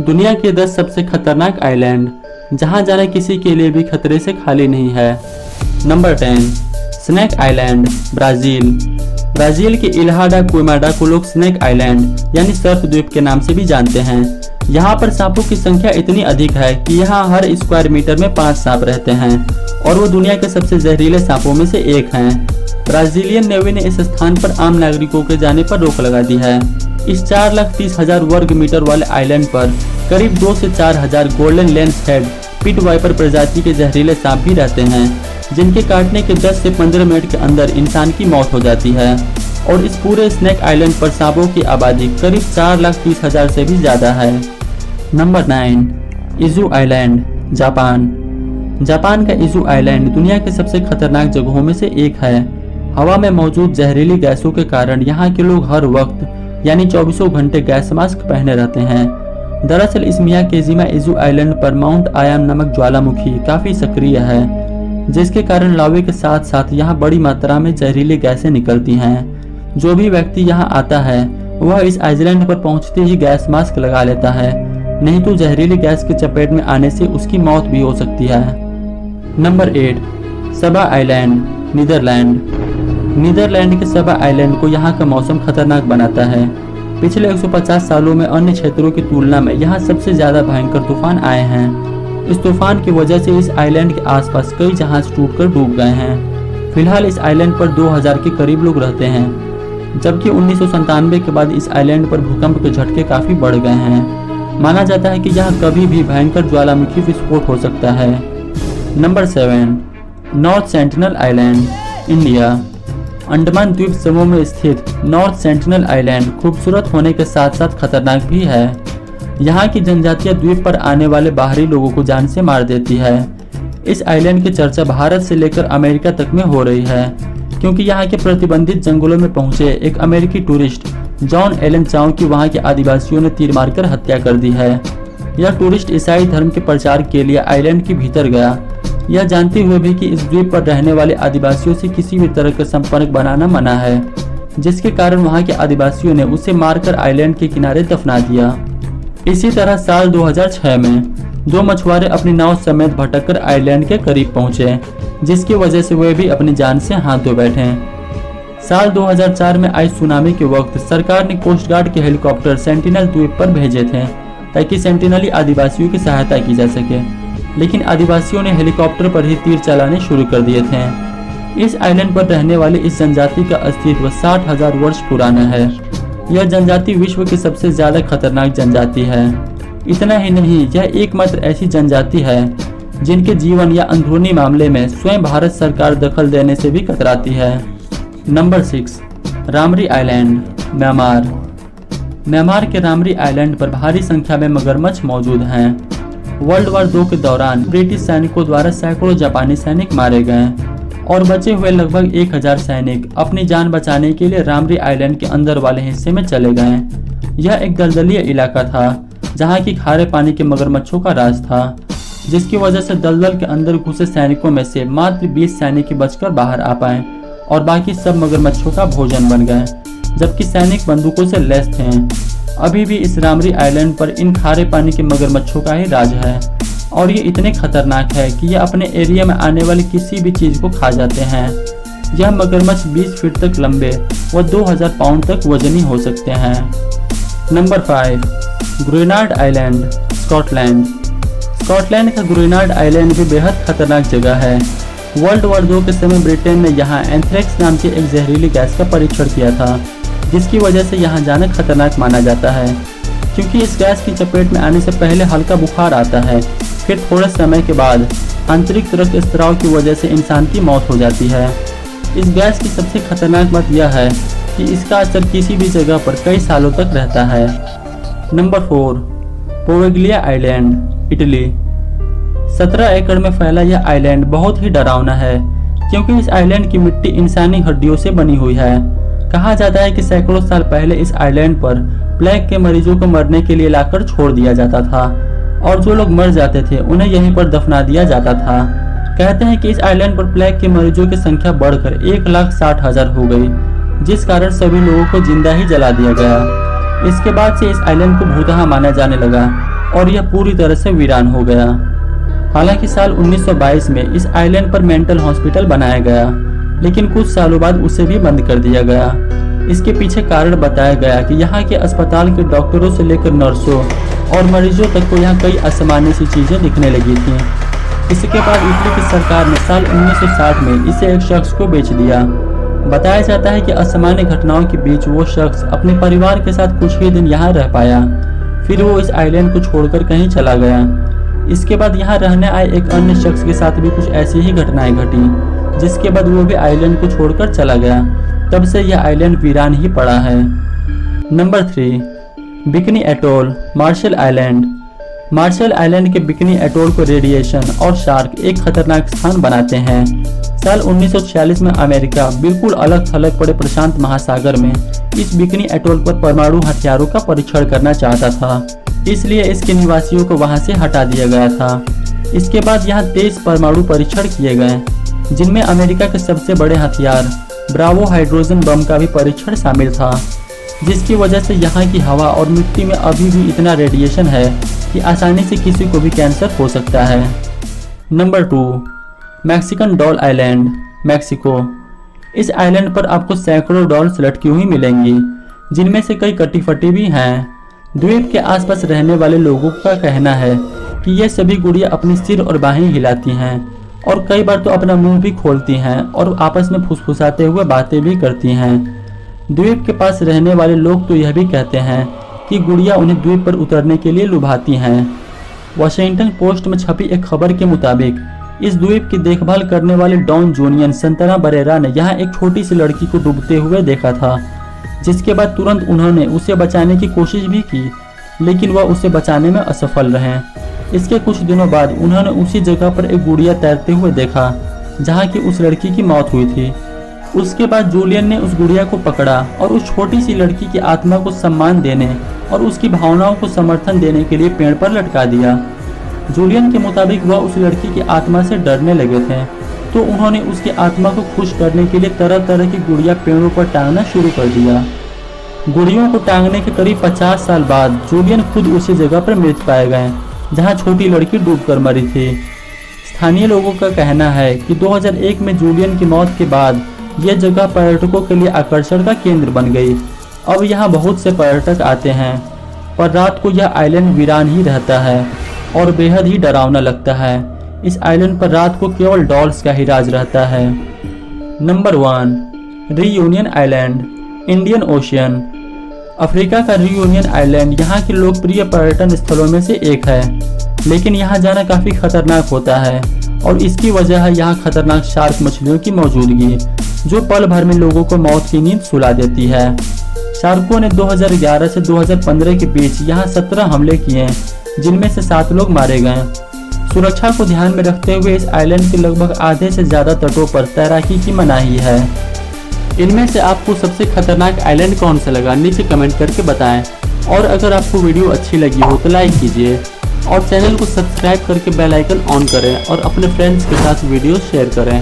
दुनिया के 10 सबसे खतरनाक आइलैंड जहां जाना किसी के लिए भी खतरे से खाली नहीं है। Number 10, snake island, Brazil. Brazil के इल्हा डा क्विमाडा को लोग स्नेक आइलैंड यानी सर्प द्वीप के नाम से भी जानते हैं। यहाँ पर सांपों की संख्या इतनी अधिक है कि यहाँ हर स्क्वायर मीटर में 5 सांप रहते हैं और वो दुनिया के सबसे जहरीले सांपों में से एक हैं। ब्राजीलियन नेवी ने इस स्थान पर आम नागरिकों के जाने पर रोक लगा दी है। इस 4,30,000 वर्ग मीटर वाले आइलैंड पर करीब 2 से 4,000 golden lance head pit viper प्रजाति के जहरीले सांप भी रहते हैं, जिनके काटने के 10 से 15 मिनट के अंदर इंसान की मौत हो जाती है। और इस पूरे स्नेक आइलैंड पर सांपों की आबादी करीब 4,30,000 से भी ज्यादा है। Number 9, Izu island, Japan. Japan का इजू आइलैंड दुनिया के सबसे खतरनाक जगहों में से एक है। हवा में मौजूद जहरीली गैसों के कारण यहाँ के लोग हर वक्त यानी 24 घंटे गैस मास्क पहने रहते हैं। दरअसल इस मियाकेजिमा इजू आइलैंड पर माउंट आयाम नामक ज्वालामुखी काफी सक्रिय है, जिसके कारण लावे के साथ साथ यहाँ बड़ी मात्रा में जहरीली गैसें निकलती हैं। जो भी व्यक्ति यहाँ आता है वह इस आइलैंड पर पहुँचते ही गैस मास्क लगा लेता है, नहीं तो जहरीली गैस के चपेट में आने से उसकी मौत भी हो सकती है। नंबर 8, सबा आइलैंड, नीदरलैंड। नीदरलैंड के सबा आइलैंड को यहाँ का मौसम खतरनाक बनाता है। पिछले 150 सालों में अन्य क्षेत्रों की तुलना में यहाँ सबसे ज्यादा भयंकर तूफान आए हैं। इस तूफान की वजह से इस आइलैंड के आसपास कई जहाज टूटकर डूब गए हैं। फिलहाल इस आइलैंड पर 2000 के करीब लोग रहते हैं, जबकि 1997 के बाद इस आइलैंड पर भूकंप के झटके काफी बढ़ गए हैं। माना जाता है कि यहाँ कभी भी भयंकर ज्वालामुखी विस्फोट हो सकता है। Number 7, north sentinel island, India. Andaman द्वीप समूह में स्थित नॉर्थ सेंटिनल आइलैंड खूबसूरत होने के साथ साथ खतरनाक भी है। यहाँ की जनजातियां द्वीप पर आने वाले बाहरी लोगों को जान से मार देती है। इस आइलैंड की चर्चा भारत से लेकर अमेरिका तक में हो रही है, क्योंकि यहाँ के प्रतिबंधित जंगलों में पहुंचे एक अमेरिकी टूरिस्ट जॉन एलन चाउ की वहाँ के आदिवासियों ने तीर मारकर हत्या कर दी है। यह टूरिस्ट ईसाई धर्म के प्रचार के लिए आइलैंड के भीतर गया, यह जानते हुए भी कि इस द्वीप पर रहने वाले आदिवासियों से किसी भी तरह का संपर्क बनाना मना है, जिसके कारण वहां के आदिवासियों ने उसे मारकर आइलैंड के किनारे दफना दिया। इसी तरह साल 2006 में 2 मछुआरे अपनी नाव समेत भटककर आइलैंड के करीब पहुंचे, जिसकी वजह से वे भी अपनी जान से हाथ धो बैठे। साल 2004 में आई सुनामी के वक्त सरकार ने कोस्ट गार्ड के हेलीकॉप्टर सेंटिनल द्वीप पर भेजे थे, ताकि सेंटिनली आदिवासियों की सहायता की जा सके, लेकिन आदिवासियों ने हेलीकॉप्टर पर ही तीर चलाने शुरू कर दिए थे। इस आइलैंड पर रहने वाली इस जनजाति का अस्तित्व 60,000 वर्ष पुराना है। यह जनजाति विश्व की सबसे ज्यादा खतरनाक जनजाति है। इतना ही नहीं, यह एकमात्र ऐसी जनजाति है जिनके जीवन या अंदरूनी मामले में स्वयं भारत सरकार दखल देने से भी कतराती है। नंबर 6, रामरी आइलैंड, म्यांमार। म्यांमार के रामरी आइलैंड पर भारी संख्या में मगरमच्छ मौजूद हैं। वर्ल्ड वार 2 के दौरान ब्रिटिश सैनिकों द्वारा सैकड़ों जापानी सैनिक मारे गए और बचे हुए लगभग 1000 सैनिक अपनी जान बचाने के लिए रामरी आइलैंड के अंदर वाले हिस्से में चले गए। यह एक दलदलीय इलाका था जहां की खारे पानी के मगरमच्छों का राज था, जिसकी वजह से दलदल के अंदर घुसे सैनिकों में से मात्र 20 सैनिक ही बचकर बाहर आ पाए और बाकी सब मगरमच्छों का भोजन बन गए, जबकि सैनिक बंदूकों से लैस थे। अभी भी इस रामरी आइलैंड पर इन खारे पानी के मगरमच्छों का ही राज है और ये इतने खतरनाक है कि ये अपने एरिया में आने वाली किसी भी चीज को खा जाते हैं। यह मगरमच्छ 20 फीट तक लंबे व 2000 पाउंड तक वजनी हो सकते हैं। Number 5, Gruinard island, Scotland. Scotland का ग्रेनाड आइलैंड भी बेहद खतरनाक जगह है। वर्ल्ड वार 2 के समय ब्रिटेन ने यहाँ एंथ्रेक्स नाम की एक जहरीली गैस का परीक्षण किया था, जिसकी वजह से यहाँ जाना खतरनाक माना जाता है, क्योंकि इस गैस की चपेट में आने से पहले हल्का बुखार आता है, फिर थोड़े समय के बाद आंतरिक रक्त स्त्राव की वजह से इंसान की मौत हो जाती है। इस गैस की सबसे खतरनाक बात यह है कि इसका असर किसी भी जगह पर कई सालों तक रहता है। Number 4, Poveglia island, Italy. 17 एकड़ में फैला यह आइलैंड बहुत ही डरावना है, क्योंकि इस आइलैंड की मिट्टी इंसानी हड्डियों से बनी हुई है। कहा जाता है कि सैकड़ों साल पहले इस आइलैंड पर प्लेग के मरीजों को मरने के लिए लाकर छोड़ दिया जाता था और जो लोग मर जाते थे उन्हें यहीं पर दफना दिया जाता था। कहते हैं कि इस आइलैंड पर प्लेग के मरीजों की संख्या बढ़कर 1,60,000 हो गई, जिस कारण सभी लोगों को जिंदा ही जला दिया गया। इसके बाद से इस आइलैंड को भूतहा माना जाने लगा, और यह पूरी तरह से वीरान हो गया। हालांकि साल 1922 में इस आइलैंड पर मेंटल हॉस्पिटल बनाया गया, लेकिन कुछ सालों बाद उसे भी बंद कर दिया गया। इसके पीछे कारण बताया गया कि यहाँ के अस्पताल के डॉक्टरों से लेकर नर्सों और मरीजों तक को यहाँ कई असामान्य सी चीजें दिखने लगी थी। इसके बाद इटली की सरकार ने साल 1960 में इसे एक शख्स को बेच दिया। बताया जाता है कि असामान्य घटनाओं के बीच वो शख्स अपने परिवार के साथ कुछ ही दिन यहाँ रह पाया, फिर वो इस आइलैंड को छोड़कर कहीं चला गया। इसके बाद यहाँ रहने आए एक अन्य शख्स के साथ भी कुछ ऐसी ही घटनाएं घटी, जिसके बाद वो भी आइलैंड को छोड़कर चला गया। तब से यह आइलैंड वीरान ही पड़ा है। Number 3, Bikini Atoll, Marshall Island. Marshall Island के बिकनी एटोल को रेडिएशन और शार्क एक खतरनाक स्थान बनाते हैं। साल 1946 में अमेरिका बिल्कुल अलग थलग पड़े प्रशांत महासागर में इस बिकनी एटोल पर परमाणु हथियारों का परीक्षण करना चाहता था, इसलिए इसके निवासियों को वहां से हटा दिया गया था। इसके बाद यहाँ 23 परमाणु परीक्षण किए गए, जिनमें अमेरिका के सबसे बड़े हथियार ब्रावो हाइड्रोजन बम का भी परीक्षण शामिल था, जिसकी वजह से यहाँ की हवा और मिट्टी में अभी भी इतना रेडिएशन है कि आसानी से किसी को भी कैंसर हो सकता है। Number 2, Mexican doll island, Mexico. इस आइलैंड पर आपको सैकड़ों डॉल्स लटकी हुई मिलेंगी, जिनमें से कई कटी फटी भी हैं। द्वीप के आसपास रहने वाले लोगों का कहना है कि ये सभी गुड़िया अपनी सिर और बाहें हिलाती हैं और कई बार तो अपना मुंह भी खोलती हैं और आपस में फुसफुसाते हुए बातें भी करती हैं। द्वीप के पास रहने वाले लोग तो यह भी कहते हैं कि गुड़िया उन्हें द्वीप पर उतरने के लिए लुभाती हैं। वॉशिंगटन पोस्ट में छपी एक खबर के मुताबिक इस द्वीप की देखभाल करने वाले डॉन जूनियन संतना बरेरा ने यहाँ एक छोटी सी लड़की को डूबते हुए देखा था, जिसके बाद तुरंत उन्होंने उसे बचाने की कोशिश भी की, लेकिन वह उसे बचाने में असफल रहे। इसके कुछ दिनों बाद उन्होंने उसी जगह पर एक गुड़िया तैरते हुए देखा जहाँ की उस लड़की की मौत हुई थी। उसके बाद जूलियन ने उस गुड़िया को पकड़ा और उस छोटी सी लड़की की आत्मा को सम्मान देने और उसकी भावनाओं को समर्थन देने के लिए पेड़ पर लटका दिया। जूलियन के मुताबिक वह उस लड़की की आत्मा से डरने लगे थे, तो उन्होंने उसकी आत्मा को खुश करने के लिए तरह तरह की गुड़िया पेड़ों पर टांगना शुरू कर दिया। गुड़ियों को टांगने के करीब 50 साल बाद जूलियन खुद उसी जगह पर मृत पाए गए जहां छोटी लड़की डूबकर मरी थी। स्थानीय लोगों का कहना है कि 2001 में जूलियन की मौत के बाद यह जगह पर्यटकों के लिए आकर्षण का केंद्र बन गई। अब यहाँ बहुत से पर्यटक आते हैं, पर रात को यह आइलैंड वीरान ही रहता है और बेहद ही डरावना लगता है। इस आइलैंड पर रात को केवल डॉल्स का ही राज रहता है। Number 1, reunion island, Indian ocean. Africa का रीयूनियन आइलैंड यहाँ के लोकप्रिय पर्यटन स्थलों में से एक है, लेकिन यहाँ जाना काफी खतरनाक होता है और इसकी वजह है यहाँ खतरनाक शार्क मछलियों की मौजूदगी, जो पल भर में लोगों को मौत की नींद सुला देती है। शार्कों ने 2011 से 2015 के बीच यहाँ 17 हमले किए, जिनमें से 7 लोग मारे गए। सुरक्षा को ध्यान में रखते हुए इस आइलैंड के लगभग आधे से ज्यादा तटों पर तैराकी की मनाही है। इनमें से आपको सबसे खतरनाक आइलैंड कौन सा लगा, नीचे कमेंट करके बताएं। और अगर आपको वीडियो अच्छी लगी हो तो लाइक कीजिए और चैनल को सब्सक्राइब करके बेल आइकन ऑन करें और अपने फ्रेंड्स के साथ वीडियो शेयर करें।